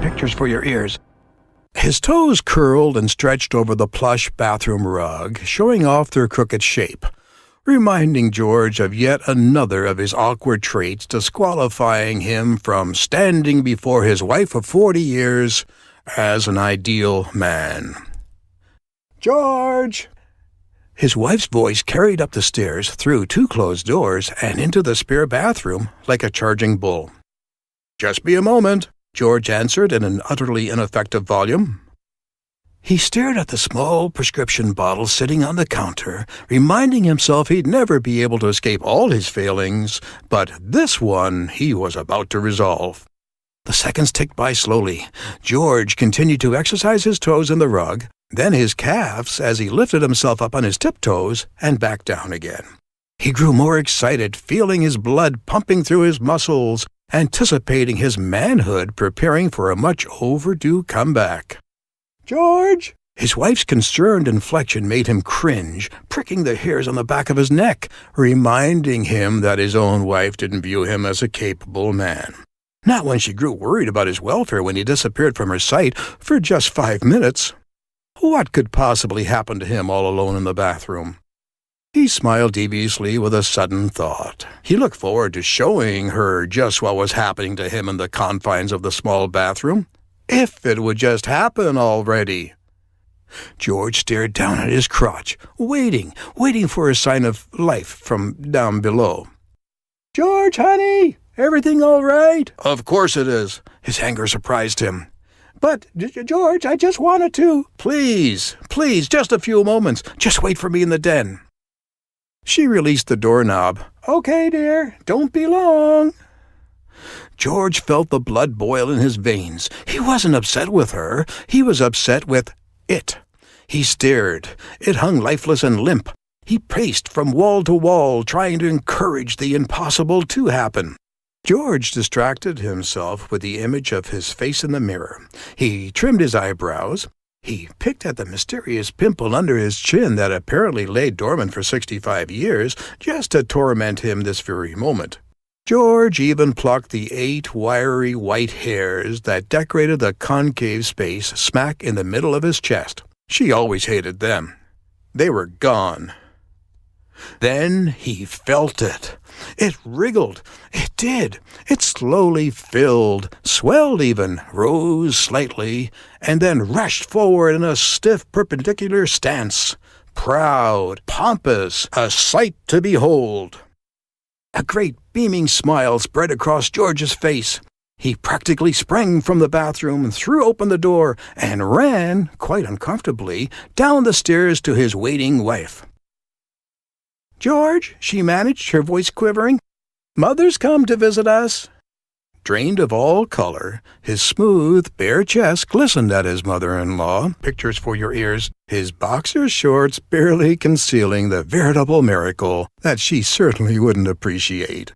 Pictures for your ears. His toes curled and stretched over the plush bathroom rug, showing off their crooked shape, reminding George of yet another of his awkward traits, disqualifying him from standing before his wife of 40 years as an ideal man. "George!" His wife's voice carried up the stairs, through 2 closed doors, and into the spare bathroom like a charging bull. "Just be a moment," George answered in an utterly ineffective volume. He stared at the small prescription bottle sitting on the counter, reminding himself he'd never be able to escape all his failings, but this one he was about to resolve. The seconds ticked by slowly. George continued to exercise his toes in the rug, then his calves as he lifted himself up on his tiptoes and back down again. He grew more excited, feeling his blood pumping through his muscles, anticipating his manhood preparing for a much overdue comeback. "George!" His wife's concerned inflection made him cringe, pricking the hairs on the back of his neck, reminding him that his own wife didn't view him as a capable man. Not when she grew worried about his welfare when he disappeared from her sight for just 5 minutes. What could possibly happen to him all alone in the bathroom? He smiled deviously with a sudden thought. He looked forward to showing her just what was happening to him in the confines of the small bathroom. If it would just happen already. George stared down at his crotch, waiting for a sign of life from down below. "George, honey, everything all right?" "Of course it is." His anger surprised him. "But, George, I just wanted to—" Please, just a few moments. Just wait for me in the den." She released the doorknob. "Okay, dear, don't be long." George felt the blood boil in his veins. He wasn't upset with her. He was upset with it. He stared. It hung lifeless and limp. He paced from wall to wall, trying to encourage the impossible to happen. George distracted himself with the image of his face in the mirror. He trimmed his eyebrows. He picked at the mysterious pimple under his chin that apparently lay dormant for 65 years, just to torment him this very moment. George even plucked the 8 wiry white hairs that decorated the concave space smack in the middle of his chest. She always hated them. They were gone. Then he felt it. It wriggled. It did. It slowly filled, swelled even, rose slightly, and then rushed forward in a stiff perpendicular stance. Proud, pompous, a sight to behold. A great beaming smile spread across George's face. He practically sprang from the bathroom and threw open the door and ran, quite uncomfortably, down the stairs to his waiting wife. "George," she managed, her voice quivering, "Mother's come to visit us." Drained of all color, his smooth, bare chest glistened at his mother-in-law. Pictures for your ears. His boxer shorts barely concealing the veritable miracle that she certainly wouldn't appreciate.